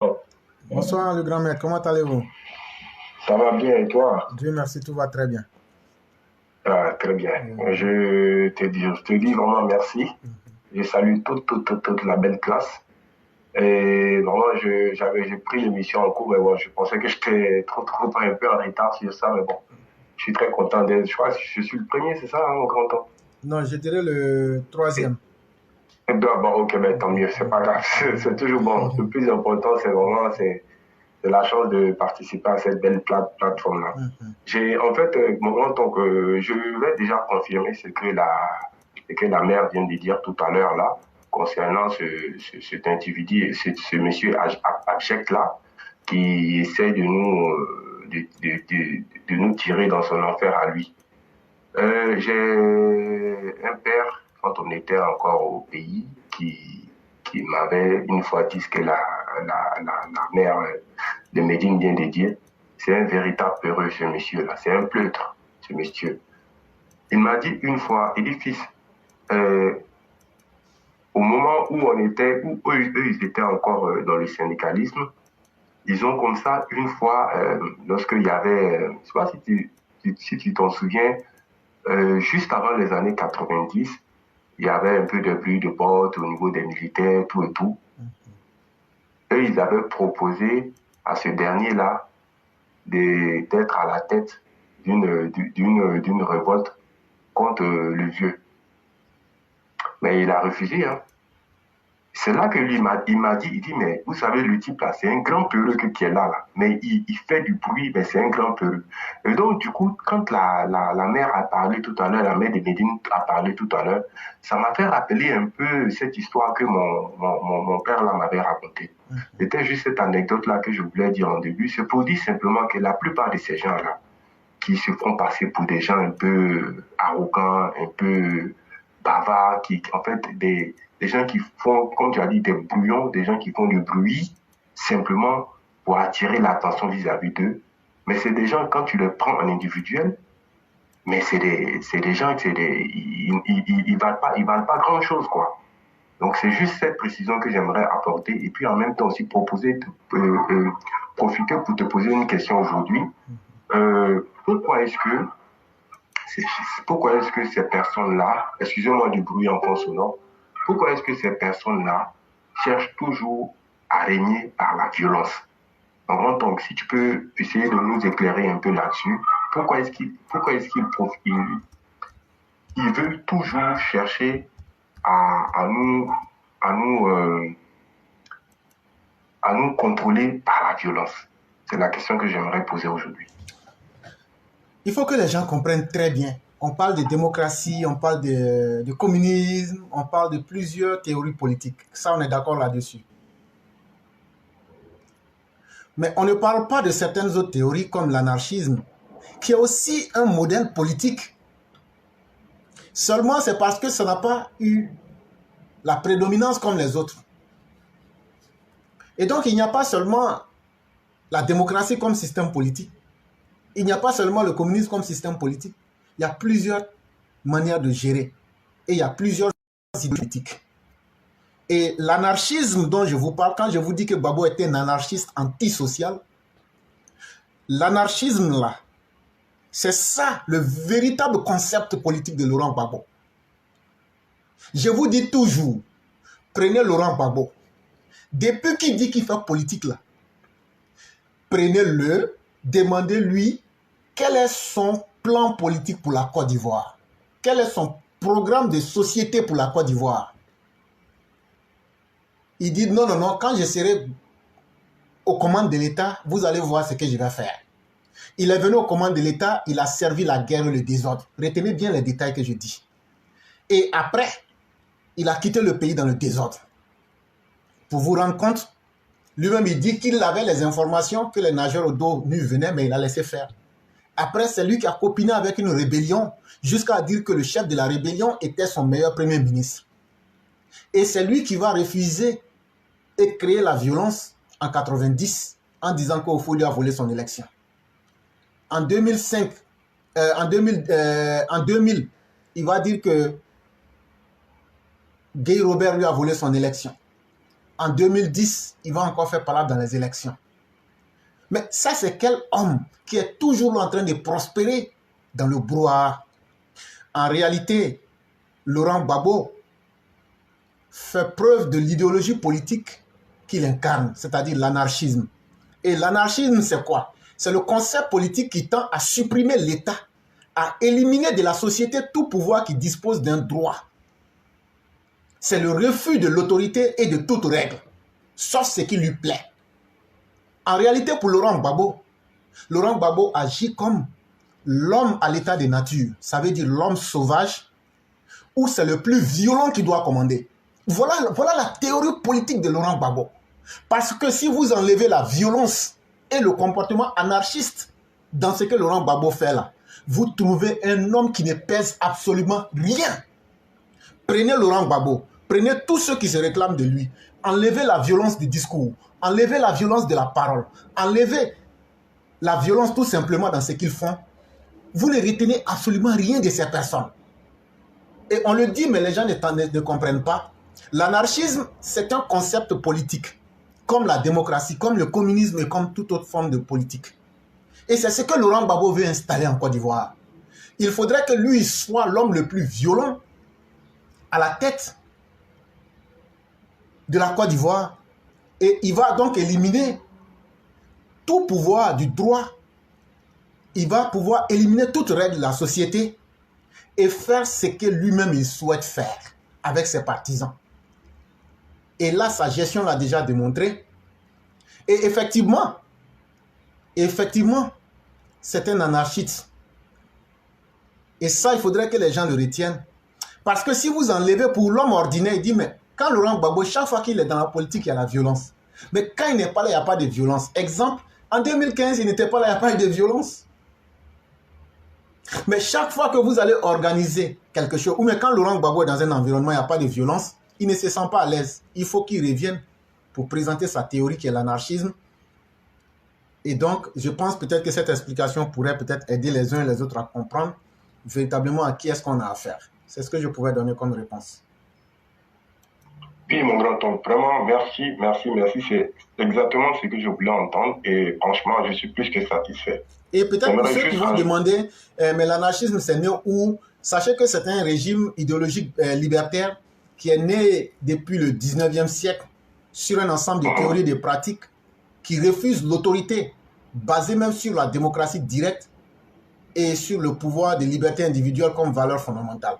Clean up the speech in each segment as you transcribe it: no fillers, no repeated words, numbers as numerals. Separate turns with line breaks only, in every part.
Oh,
Bonsoir le grand maître, comment allez-vous?
ça va bien et toi?
Dieu merci, tout va très bien.
Ah, très bien.
Euh,
Je te dis vraiment merci. Je salue toute la belle classe. Et vraiment, j'ai pris l'émission en cours, mais bon, je pensais que j'étais trop un peu en retard sur ça, mais bon, je suis très content d'être. Je crois que je suis le premier, c'est ça, hein, au grand temps?
non, je dirais le troisième.
Et bon, ok, ben, tant mieux, c'est pas grave. C'est toujours bon. Le plus important, c'est la chance de participer à cette belle plateforme-là. En fait, mon grand oncle, je vais déjà confirmer ce que la mère vient de dire tout à l'heure là, concernant cet individu, ce monsieur abject là, qui essaie de nous tirer dans son enfer à lui. J'ai un père, quand on était encore au pays, qui m'avait une fois dit ce que la mère de Médine vient de dire. C'est un véritable peureux, ce monsieur-là. C'est un pleutre, ce monsieur. Il m'a dit une fois, il dit, fils, euh, au moment où eux, ils étaient encore dans le syndicalisme, ils ont comme ça, une fois, lorsqu'il y avait, je ne sais pas si tu t'en souviens, juste avant les années 90, il y avait un peu de pluie de bottes au niveau des militaires, tout et tout. Eux, ils avaient proposé à ce dernier-là d'être à la tête d'une révolte contre le vieux. Mais il a refusé, hein. C'est là que lui, il m'a dit, il dit, mais vous savez, le type là, c'est un grand peureux qui est là. Mais il fait du bruit, mais c'est un grand peureux. Et donc, du coup, quand la mère a parlé tout à l'heure, la mère de Médine a parlé tout à l'heure, ça m'a fait rappeler un peu cette histoire que mon père là m'avait racontée. C'était juste cette anecdote-là que je voulais dire en début. C'est pour dire simplement que la plupart de ces gens-là, qui se font passer pour des gens un peu arrogants, un peu bavards, en fait, des gens qui font, comme tu as dit, des brouillons, des gens qui font du bruit simplement pour attirer l'attention vis-à-vis d'eux. Mais c'est des gens, quand tu les prends en individuel, mais c'est des gens, ils valent pas grand-chose, quoi. Donc c'est juste cette précision que j'aimerais apporter et puis en même temps aussi profiter pour te poser une question aujourd'hui. Pourquoi est-ce que pourquoi est-ce que ces personnes-là, excusez-moi du bruit en fond sonore, pourquoi est-ce que ces personnes-là cherchent toujours à régner par la violence? Donc, si tu peux essayer de nous éclairer un peu là-dessus, pourquoi est-ce qu'ils veulent toujours chercher à nous, à nous, euh, à nous contrôler par la violence? C'est la question que j'aimerais poser aujourd'hui.
Il faut que les gens comprennent très bien. On parle de démocratie, on parle de communisme, on parle de plusieurs théories politiques. Ça, on est d'accord là-dessus. Mais on ne parle pas de certaines autres théories comme l'anarchisme, qui est aussi un modèle politique. Seulement, c'est parce que ça n'a pas eu la prédominance comme les autres. Et donc, il n'y a pas seulement la démocratie comme système politique. Il n'y a pas seulement le communisme comme système politique. Il y a plusieurs manières de gérer. Et il y a plusieurs idées politiques. Et l'anarchisme dont je vous parle, quand je vous dis que Babo était un anarchiste antisocial, l'anarchisme là, c'est ça le véritable concept politique de Laurent Gbagbo. Je vous dis toujours, prenez Laurent Gbagbo. Depuis qu'il dit qu'il fait politique là, prenez-le, demandez-lui quel est son plan politique pour la Côte d'Ivoire. Quel est son programme de société pour la Côte d'Ivoire. Il dit non, non, non, quand je serai aux commandes de l'État, vous allez voir ce que je vais faire. Il est venu aux commandes de l'État, il a servi la guerre et le désordre. Retenez bien les détails que je dis. Et après, il a quitté le pays dans le désordre. Pour vous rendre compte, lui-même, il dit qu'il avait les informations que les nageurs au dos nu venaient, mais il a laissé faire. Après, c'est lui qui a copiné avec une rébellion, jusqu'à dire que le chef de la rébellion était son meilleur premier ministre. Et c'est lui qui va refuser et créer la violence en 90, en disant qu'Ofo lui a volé son élection. En 2005, en 2000, il va dire que Guy Robert lui a volé son élection. En 2010, il va encore faire parler dans les élections. Mais ça, c'est quel homme qui est toujours en train de prospérer dans le brouhaha? En réalité, Laurent Gbagbo fait preuve de l'idéologie politique qu'il incarne, c'est-à-dire l'anarchisme. Et l'anarchisme, c'est quoi? C'est le concept politique qui tend à supprimer l'État, à éliminer de la société tout pouvoir qui dispose d'un droit. C'est le refus de l'autorité et de toute règle, sauf ce qui lui plaît. En réalité, pour Laurent Gbagbo agit comme l'homme à l'état de nature, ça veut dire l'homme sauvage, où c'est le plus violent qui doit commander. Voilà la théorie politique de Laurent Gbagbo. Parce que si vous enlevez la violence et le comportement anarchiste dans ce que Laurent Gbagbo fait là, vous trouvez un homme qui ne pèse absolument rien. Prenez Laurent Gbagbo, prenez tous ceux qui se réclament de lui, enlevez la violence du discours, enlevez la violence de la parole, enlevez la violence tout simplement dans ce qu'ils font. Vous ne retenez absolument rien de ces personnes. Et on le dit, mais les gens ne comprennent pas. L'anarchisme, c'est un concept politique, comme la démocratie, comme le communisme et comme toute autre forme de politique. Et c'est ce que Laurent Gbagbo veut installer en Côte d'Ivoire. Il faudrait que lui soit l'homme le plus violent à la tête de la Côte d'Ivoire. Et il va donc éliminer tout pouvoir du droit. Il va pouvoir éliminer toute règle de la société et faire ce que lui-même il souhaite faire avec ses partisans. Et là, sa gestion l'a déjà démontré. Et effectivement, c'est un anarchiste. Et ça, il faudrait que les gens le retiennent. Parce que si vous enlevez pour l'homme ordinaire, il dit, mais quand Laurent Gbagbo, chaque fois qu'il est dans la politique, il y a la violence. Mais quand il n'est pas là, il n'y a pas de violence. Exemple, en 2015, il n'était pas là, il n'y a pas eu de violence. Mais chaque fois que vous allez organiser quelque chose, ou mais quand Laurent Gbagbo est dans un environnement, il n'y a pas de violence, il ne se sent pas à l'aise. Il faut qu'il revienne pour présenter sa théorie qui est l'anarchisme. Et donc, je pense peut-être que cette explication pourrait peut-être aider les uns et les autres à comprendre véritablement à qui est-ce qu'on a affaire. C'est ce que je pouvais donner comme réponse.
Oui, mon grand-oncle, vraiment, merci. C'est exactement ce que je voulais entendre et franchement, je suis plus que satisfait.
Et peut-être pour ceux qui vont demander, mais l'anarchisme, c'est né où? Sachez que c'est un régime idéologique libertaire qui est né depuis le 19e siècle sur un ensemble de théories et de pratiques qui refusent l'autorité, basée même sur la démocratie directe et sur le pouvoir des libertés individuelles comme valeur fondamentale.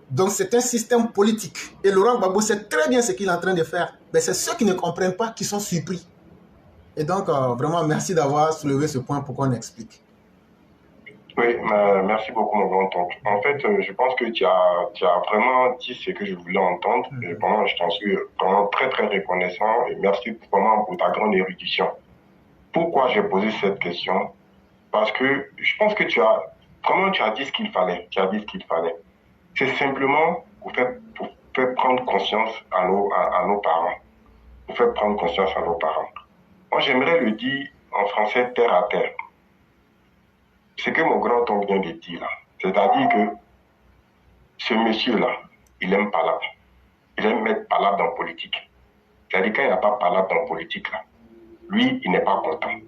Donc c'est un système politique. Et Laurent Gbagbo sait très bien ce qu'il est en train de faire. Mais c'est ceux qui ne comprennent pas qui sont surpris. Et donc, vraiment, merci d'avoir soulevé ce point pour qu'on explique.
Oui, merci beaucoup, mon grand-oncle. En fait, je pense que tu as vraiment dit ce que je voulais entendre. Et vraiment, je t'en suis vraiment très, très reconnaissant. Et merci vraiment pour ta grande érudition. Pourquoi j'ai posé cette question? Parce que je pense que tu as dit ce qu'il fallait. C'est simplement pour faire prendre conscience à nos parents. Pour faire prendre conscience à nos parents. Moi, j'aimerais le dire en français terre à terre. Ce que mon grand-oncle vient de dire là, c'est-à-dire que ce monsieur-là, il aime palabre. Il aime mettre palabre dans la politique. C'est-à-dire quand il n'y a pas palabre dans la politique là, lui, il n'est pas content.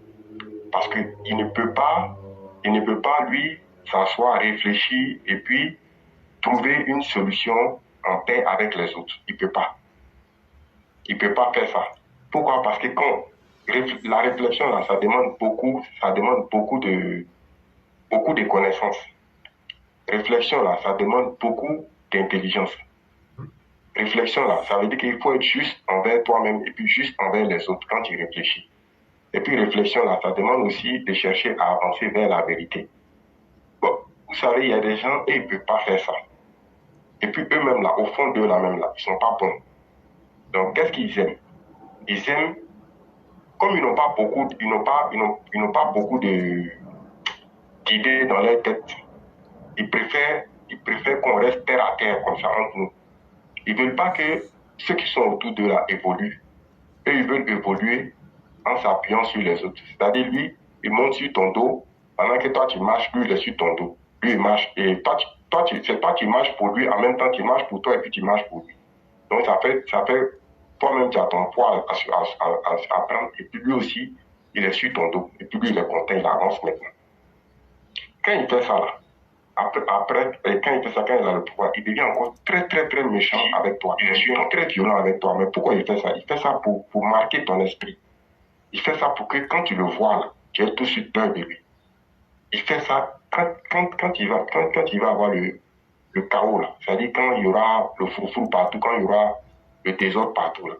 Parce qu'il ne peut pas, lui, s'asseoir, réfléchir et puis trouver une solution en paix avec les autres. Il ne peut pas. Il ne peut pas faire ça. Pourquoi? Parce que quand la réflexion, là, ça demande beaucoup de connaissances. Réflexion, là, ça demande beaucoup d'intelligence. Réflexion, là, ça veut dire qu'il faut être juste envers toi-même et puis juste envers les autres quand tu réfléchis. Et puis réflexion, là, ça demande aussi de chercher à avancer vers la vérité. Bon, vous savez, il y a des gens et ils ne peuvent pas faire ça. Et puis eux-mêmes, là, au fond d'eux, là, même, là, ils ne sont pas bons. Donc, qu'est-ce qu'ils aiment? Ils aiment, comme ils n'ont pas beaucoup d'idées dans leur tête, ils préfèrent qu'on reste terre à terre comme ça entre nous. Ils ne veulent pas que ceux qui sont autour d'eux là évoluent. Eux, ils veulent évoluer en s'appuyant sur les autres. C'est-à-dire, lui, il monte sur ton dos, pendant que toi tu marches, lui, il est sur ton dos. Lui, il marche. Et c'est toi qui marches pour lui, en même temps tu marches pour toi et puis tu marches pour lui. Donc ça fait Toi-même, tu as ton poids à prendre, et puis lui aussi, il est sur ton dos. Et puis lui, il est content, il avance maintenant. Quand il fait ça, là, quand il fait ça, quand il a le pouvoir, il devient encore très, très, très méchant avec toi. Il est très violent avec toi. Mais pourquoi il fait ça? Il fait ça pour marquer ton esprit. Il fait ça pour que quand tu le vois, là, tu aies tout de suite peur de lui. Il fait ça quand il va avoir le chaos, là. C'est-à-dire quand il y aura le fourre-fourre partout, quand il y aura le désordre partout, là.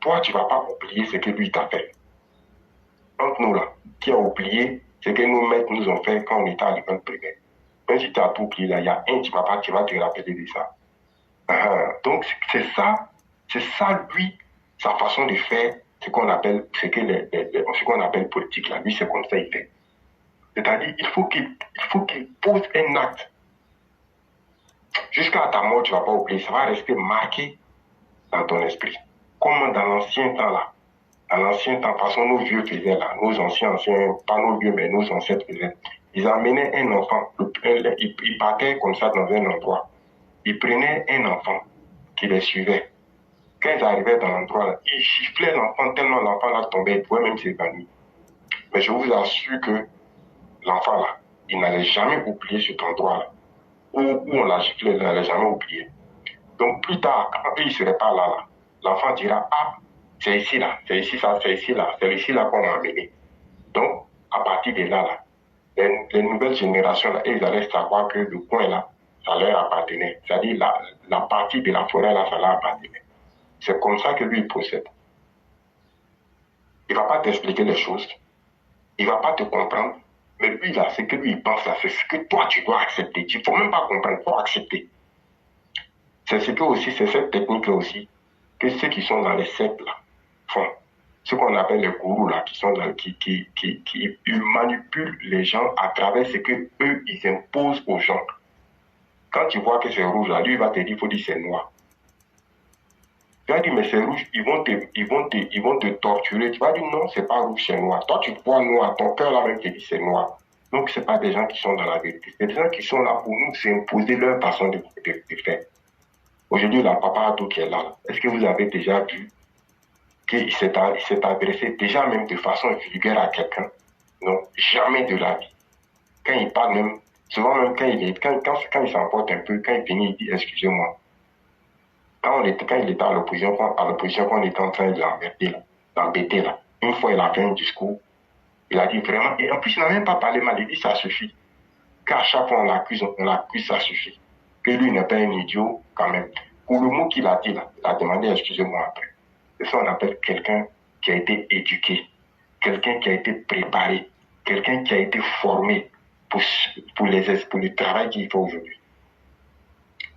Toi, tu ne vas pas oublier ce que lui t'a fait. Entre nous, là, qui a oublié ce que nos maîtres nous ont fait quand on était à l'école primaire. Même si tu as tout oublié, là, il y a un, tu vas te rappeler de ça. Donc, c'est ça, lui, sa façon de faire, ce qu'on appelle politique, là. Lui, c'est comme ça il fait. C'est-à-dire, il faut qu'il pose un acte. Jusqu'à ta mort, tu ne vas pas oublier. Ça va rester marqué dans ton esprit. Comme dans l'ancien temps, là. Dans l'ancien temps, façon nos vieux faisaient, là. Nos anciens, pas nos vieux, mais nos ancêtres faisaient. Ils amenaient un enfant. Ils partaient comme ça dans un endroit. Ils prenaient un enfant qui les suivait. Quand ils arrivaient dans l'endroit, là, ils giflaient l'enfant tellement l'enfant là tombait, il pouvait même s'évanouir. Mais je vous assure que l'enfant là, il n'allait jamais oublier cet endroit-là. Où on l'a giflé, il n'allait jamais oublier. Donc plus tard, quand il ne serait pas là, l'enfant dira, ah, c'est ici là, c'est ici ça, c'est ici là qu'on m'a amené. Donc, à partir de là, les nouvelles générations, là, ils allaient savoir que le coin là, ça leur appartenait. C'est-à-dire la partie de la forêt là, ça leur appartenait. C'est comme ça que lui, il procède. Il ne va pas t'expliquer les choses. Il ne va pas te comprendre. Mais lui, là, ce que lui, il pense là, c'est ce que toi, tu dois accepter. Il ne faut même pas comprendre, il faut accepter. C'est cette technique-là aussi, que ceux qui sont dans les sectes, là, font. Ce qu'on appelle les gourous, là, qui ils manipulent les gens à travers ce que eux, ils imposent aux gens. Quand tu vois que c'est rouge, là, lui, il va te dire, il faut dire c'est noir. Tu vas dire, mais c'est rouge, ils vont te torturer. Tu vas dire, non, c'est pas rouge, c'est noir. Toi, tu vois noir, ton cœur là même te dit c'est noir. Donc, ce n'est pas des gens qui sont dans la vérité. C'est des gens qui sont là pour nous s'imposer leur façon de faire. Aujourd'hui, la Papa Ado qui est là, est-ce que vous avez déjà vu qu'il s'est adressé déjà même de façon vulgaire à quelqu'un? Non, jamais de la vie. Quand il parle même, souvent même quand il s'emporte un peu, quand il finit, il dit excusez-moi. Quand il était à l'opposition, qu'on était en train de l'embêter là, une fois il a fait un discours, il a dit vraiment, et en plus il n'a même pas parlé mal, il dit ça suffit. Qu'à chaque fois on l'accuse, ça suffit. Que lui n'est pas un idiot quand même. Pour le mot qu'il a dit là, il a demandé excusez-moi après. C'est ça qu'on appelle quelqu'un qui a été éduqué, quelqu'un qui a été préparé, quelqu'un qui a été formé pour le travail qu'il fait aujourd'hui.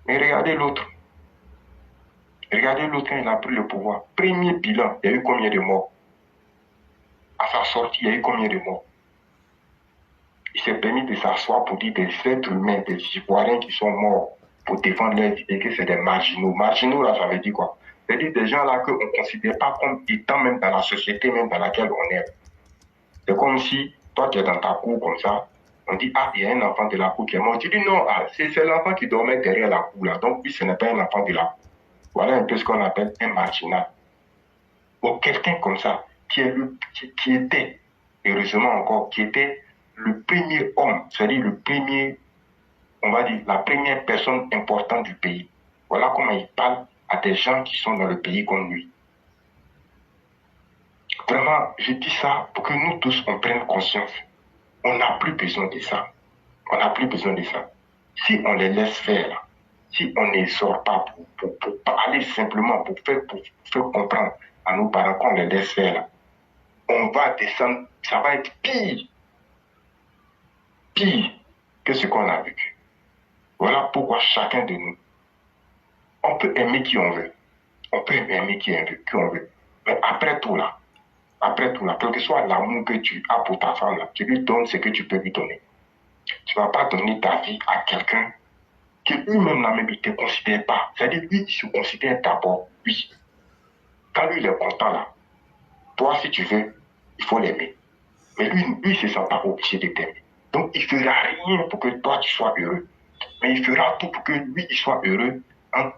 Mais regardez l'autre. Regardez l'autre quand il a pris le pouvoir. Premier bilan, il y a eu combien de morts? À sa sortie, il y a eu combien de morts? Il s'est permis de s'asseoir pour dire des êtres humains, des Ivoiriens qui sont morts pour défendre leurs idées, que c'est des marginaux. Marginaux, là, ça veut dire quoi? C'est-à-dire des gens là qu'on ne considère pas comme étant même dans la société même dans laquelle on est. C'est comme si toi, tu es dans ta cour comme ça, on dit, ah, il y a un enfant de la cour qui est mort. Tu dis non, ah, c'est l'enfant qui dormait derrière la cour là. Donc, lui, ce n'est pas un enfant de la cour. Voilà un peu ce qu'on appelle un marginal. Ou quelqu'un comme ça, qui était, heureusement encore, qui était le premier homme, c'est-à-dire le premier, on va dire, la première personne importante du pays. Voilà comment il parle à des gens qui sont dans le pays comme lui. Vraiment, je dis ça pour que nous tous, on prenne conscience. On n'a plus besoin de ça. On n'a plus besoin de ça. Si on les laisse faire, là, si on ne sort pas pour parler simplement, pour faire comprendre à nos parents qu'on les laisse faire, là, on va descendre, ça va être pire que ce qu'on a vécu. Voilà pourquoi chacun de nous, on peut aimer qui on veut. On peut aimer qui on veut. Mais après tout là, quel que soit l'amour que tu as pour ta femme, là, tu lui donnes ce que tu peux lui donner. Tu ne vas pas donner ta vie à quelqu'un qui lui-même ne te considère pas. C'est-à-dire, lui, il se considère d'abord, lui. Quand lui, il est content là, toi, si tu veux, il faut l'aimer. Mais lui, il ne se sent pas obligé de t'aimer. Donc, il ne fera rien pour que toi, tu sois heureux. Mais il fera tout pour que lui, il soit heureux en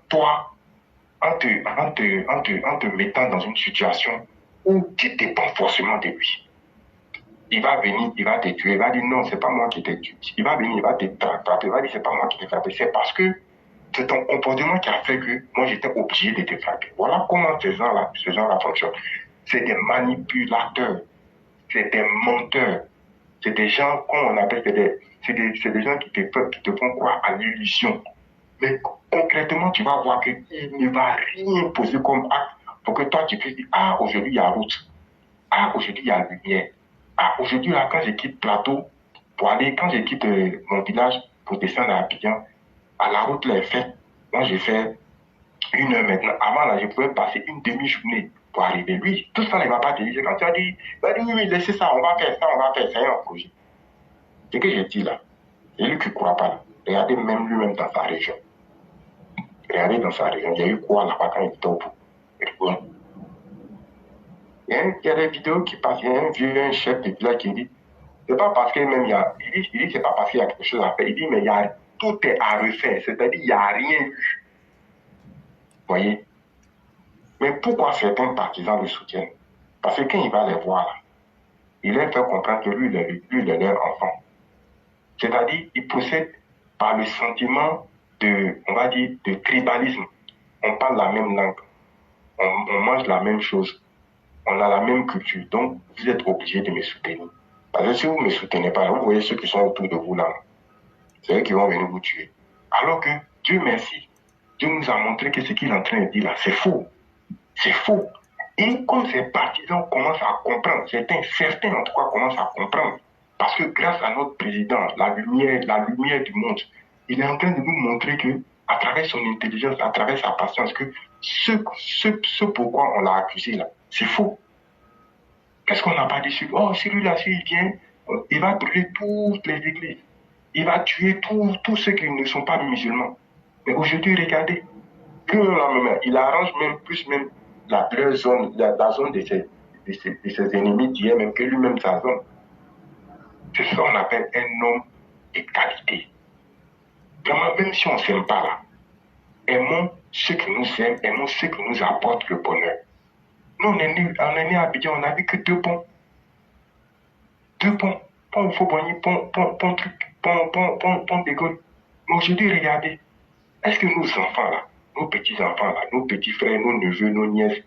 en te mettant dans une situation où tu dépends forcément de lui. Il va venir, il va te tuer, il va dire non, c'est pas moi qui t'ai tué. Il va venir, il va te frapper, il va dire c'est pas moi qui t'ai frappé. C'est parce que c'est ton comportement qui a fait que moi j'étais obligé de te frapper. Voilà comment ces gens-là fonctionnent. C'est des manipulateurs, c'est des menteurs, c'est des gens, comme on appelle, c'est des gens qui te font croire à l'illusion. Mais concrètement, tu vas voir qu'il ne va rien poser comme acte pour que toi tu puisses dire ah, aujourd'hui il y a route, ah, aujourd'hui il y a lumière, ah, aujourd'hui là, quand je quitte Plateau pour aller, quand je quitte mon village pour descendre à Abidjan, à la route là est faite. Moi j'ai fait 1 heure maintenant. Avant là, je pouvais passer une demi-journée pour arriver. Lui, tout ça ne va pas te dire. Quand tu as dit, il va dire oui, oui, laissez ça, on va faire ça, on va faire ça, c'est un projet. Ce que j'ai dit là, c'est lui qui ne croit pas là. Regardez même lui-même dans sa région. Regardez dans sa région, il y a eu quoi là-bas quand il était au bout. Il y a des vidéos qui passent, il y a un vieux, un chef de village qui dit, c'est pas parce que même il y a, il dit c'est pas parce qu'il y a quelque chose à faire, il dit mais il y a, tout est à refaire, c'est-à-dire il n'y a rien eu. Vous voyez? Mais pourquoi certains partisans le soutiennent? Parce que quand il va les voir là, il leur fait comprendre que lui, il est leur enfant. C'est-à-dire, il procède par le sentiment de, on va dire, de tribalisme. On parle la même langue, on mange la même chose, on a la même culture, donc vous êtes obligés de me soutenir. Parce que si vous ne me soutenez pas, vous voyez ceux qui sont autour de vous là, c'est eux qui vont venir vous tuer. Alors que, Dieu merci, Dieu nous a montré que ce qu'il est en train de dire là, c'est faux. C'est faux. Et comme ces partisans commencent à comprendre, certains en tout cas commencent à comprendre, parce que grâce à notre président, la lumière du monde, il est en train de nous montrer que, à travers son intelligence, à travers sa patience, que ce pourquoi on l'a accusé là, c'est faux. Qu'est-ce qu'on n'a pas dit sur lui? Oh, celui-là, s'il vient, il va brûler toutes les églises. Il va tuer tous ceux qui ne sont pas musulmans. Mais aujourd'hui, regardez, il arrange même plus même la zone de ses ennemis d'hier, même que lui-même sa zone. C'est ce qu'on appelle un homme de qualité. Vraiment, même si on ne s'aime pas là, aimons ceux qui nous aiment, aimons ceux qui nous apportent le bonheur. Nous, on est né à Abidjan, on n'a vu que 2 ponts. 2 ponts. Pont Fauboigny, pont de Gaulle. Mais aujourd'hui, regardez, est-ce que nos enfants là, nos petits-enfants là, nos petits frères, nos neveux, nos nièces,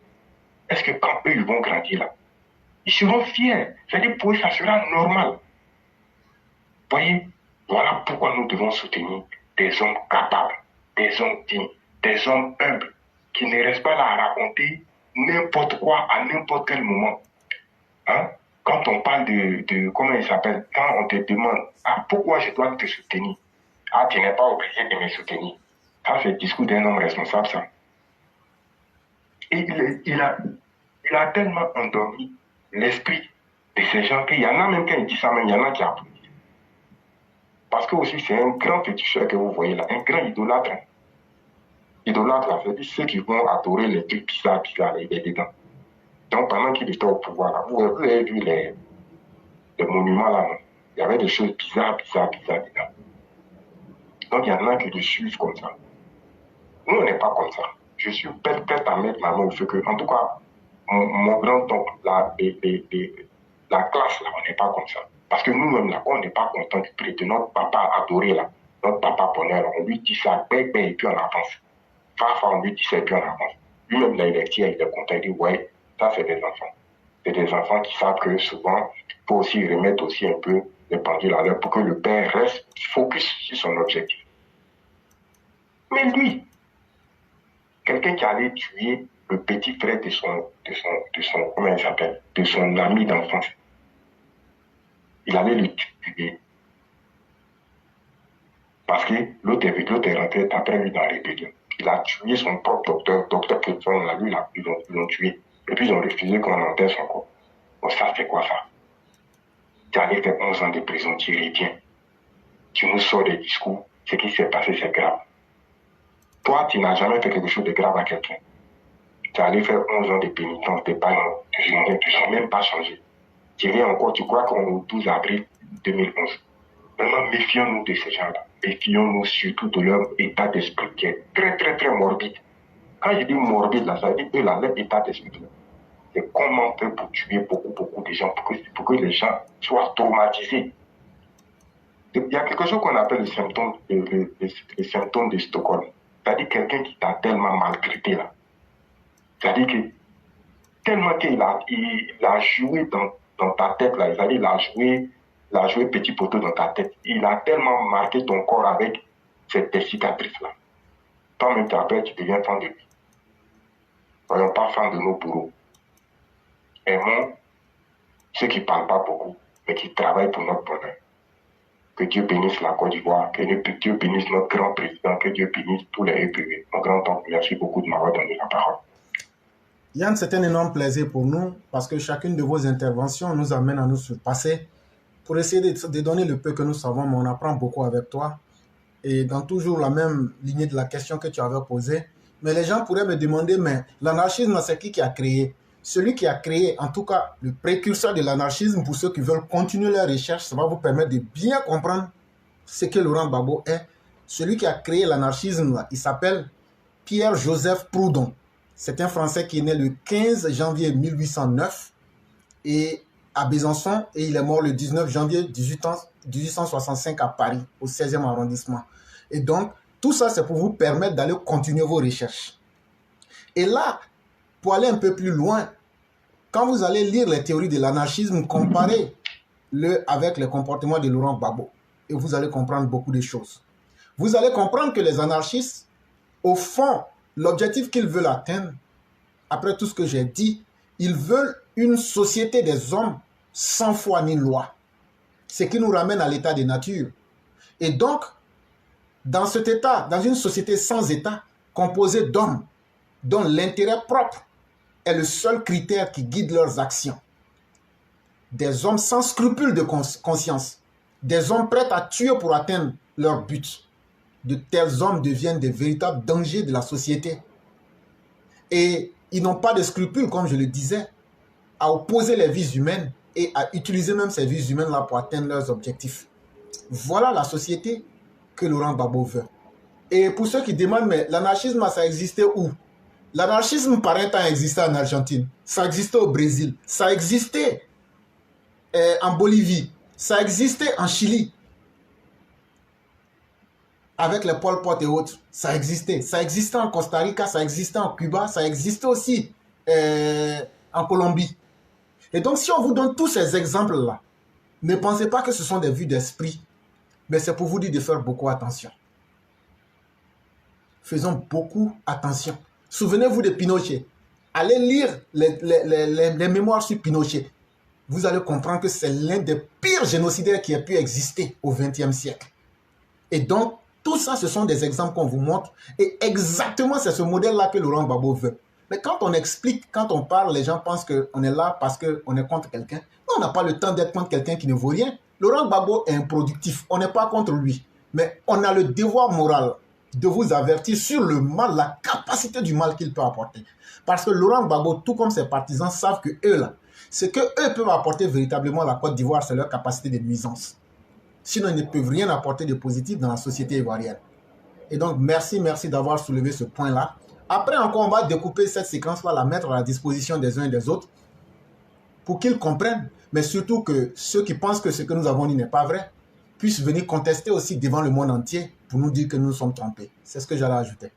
est-ce que quand eux, ils vont grandir là, ils seront fiers. C'est-à-dire pour eux, ça sera normal. Vous voyez, voilà pourquoi nous devons soutenir des hommes capables, des hommes dignes, des hommes humbles, qui ne restent pas là à raconter n'importe quoi à n'importe quel moment. Hein? Quand on parle de comment il s'appelle, quand on te demande, ah, pourquoi je dois te soutenir? Ah, tu n'es pas obligé de me soutenir. Ça, c'est le discours d'un homme responsable, ça. Et il a tellement endormi l'esprit de ces gens qu'il y en a même quand il dit ça, même il y en a qui applaudissent. Parce que aussi, c'est un grand féticheur que vous voyez là, un grand idolâtre. Idolâtre, là, c'est ceux qui vont adorer les trucs bizarres, il est dedans. Donc, pendant qu'il était au pouvoir, là, vous avez vu les monuments là, non? Il y avait des choses bizarres dedans. Donc, il y en a qui le suivent comme ça. Nous, on n'est pas comme ça. Je suis prêt à mettre ma main au feu que, en tout cas, mon grand-oncle, la classe, là, on n'est pas comme ça. Parce que nous-mêmes, là, on n'est pas content du prix de notre papa adoré, là, notre papa bonheur, on lui dit ça, et puis on avance. Parfois, on lui dit ça, et puis on avance. Lui-même, là, il est fier, il est content, il dit, ouais, ça, c'est des enfants. C'est des enfants qui savent que souvent, il faut aussi remettre aussi un peu les pendules à l'heure pour que le père reste focus sur son objectif. Mais lui, quelqu'un qui allait tuer le petit frère de son comment il s'appelle, de son ami d'enfance, il allait le tuer. Parce que l'autre est rentré après lui dans la rébellion. Il a tué son propre docteur Clifton, là, lui, là, ils l'ont tué. Et puis ils ont refusé qu'on enterre son corps. Bon, ça fait quoi ça? Tu allais faire 11 ans de prison, tu reviens. Tu nous sors des discours, ce qui s'est passé, c'est grave. Toi, tu n'as jamais fait quelque chose de grave à quelqu'un. Tu allais faire 11 ans de pénitence, de paiement, tu n'as même pas changé. Tu viens encore, tu crois qu'on est au 12 avril 2011. Vraiment, méfions-nous de ces gens-là. Méfions-nous surtout de leur état d'esprit qui est très, très, très morbide. Quand je dis morbide, là, ça veut dire que leur état d'esprit, c'est comment on fait pour tuer beaucoup de gens, pour que les gens soient traumatisés. Il y a quelque chose qu'on appelle le symptôme de Stockholm. C'est-à-dire quelqu'un qui t'a tellement maltraité là. C'est-à-dire que tellement qu'il a joué dans ta tête là, c'est-à-dire il a joué petit poteau dans ta tête. Il a tellement marqué ton corps avec cette cicatrice là. Toi-même après tu deviens fan de lui. Soyons pas fans de nos bourreaux. Aimons ceux qui ne parlent pas beaucoup, mais qui travaillent pour notre bonheur. Que Dieu bénisse la Côte d'Ivoire, que Dieu bénisse notre grand président, que Dieu bénisse tous les EPV. Mon grand-oncle, merci beaucoup de m'avoir donné la parole.
Yann, c'est un énorme plaisir pour nous parce que chacune de vos interventions nous amène à nous surpasser pour essayer de donner le peu que nous savons, mais on apprend beaucoup avec toi. Et dans toujours la même lignée de la question que tu avais posée, mais les gens pourraient me demander, mais l'anarchisme, c'est qui a créé? Celui qui a créé, en tout cas, le précurseur de l'anarchisme, pour ceux qui veulent continuer leur recherche, ça va vous permettre de bien comprendre ce que Laurent Gbagbo est. Celui qui a créé l'anarchisme, il s'appelle Pierre-Joseph Proudhon. C'est un Français qui est né le 15 janvier 1809 et à Besançon, et il est mort le 19 janvier 1865 à Paris, au 16e arrondissement. Et donc, tout ça, c'est pour vous permettre d'aller continuer vos recherches. Et là, pour aller un peu plus loin, quand vous allez lire les théories de l'anarchisme, comparez-le avec les comportements de Laurent Gbagbo, et vous allez comprendre beaucoup de choses. Vous allez comprendre que les anarchistes, au fond, l'objectif qu'ils veulent atteindre, après tout ce que j'ai dit, ils veulent une société des hommes sans foi ni loi. Ce qui nous ramène à l'état de nature. Et donc, dans cet état, dans une société sans état, composée d'hommes, dont l'intérêt propre est le seul critère qui guide leurs actions. Des hommes sans scrupules de conscience. Des hommes prêts à tuer pour atteindre leur but. De tels hommes deviennent des véritables dangers de la société. Et ils n'ont pas de scrupules, comme je le disais, à opposer les vies humaines et à utiliser même ces vies humaines-là pour atteindre leurs objectifs. Voilà la société que Laurent Gbagbo veut. Et pour ceux qui demandent, mais l'anarchisme, ça existait où? L'anarchisme, par un temps, existait en Argentine. Ça existait au Brésil. Ça existait en Bolivie. Ça existait en Chili. Avec les Pol Pot et autres. Ça existait. Ça existait en Costa Rica. Ça existait en Cuba. Ça existait aussi en Colombie. Et donc, si on vous donne tous ces exemples-là, ne pensez pas que ce sont des vues d'esprit. Mais c'est pour vous dire de faire beaucoup attention. Faisons beaucoup attention. Souvenez-vous de Pinochet. Allez lire les mémoires sur Pinochet. Vous allez comprendre que c'est l'un des pires génocidaires qui a pu exister au XXe siècle. Et donc, tout ça, ce sont des exemples qu'on vous montre. Et exactement, c'est ce modèle-là que Laurent Gbagbo veut. Mais quand on explique, quand on parle, les gens pensent qu'on est là parce qu'on est contre quelqu'un. Non, on n'a pas le temps d'être contre quelqu'un qui ne vaut rien. Laurent Gbagbo est improductif. On n'est pas contre lui. Mais on a le devoir moral de vous avertir sur le mal, la capacité du mal qu'il peut apporter. Parce que Laurent Gbagbo, tout comme ses partisans, savent que eux, là, ce qu'eux peuvent apporter véritablement à la Côte d'Ivoire, c'est leur capacité de nuisance. Sinon, ils ne peuvent rien apporter de positif dans la société ivoirienne. Et donc, merci d'avoir soulevé ce point-là. Après encore, on va découper cette séquence-là, la mettre à la disposition des uns et des autres pour qu'ils comprennent, mais surtout que ceux qui pensent que ce que nous avons dit n'est pas vrai puissent venir contester aussi devant le monde entier pour nous dire que nous sommes trompés. C'est ce que j'allais ajouter.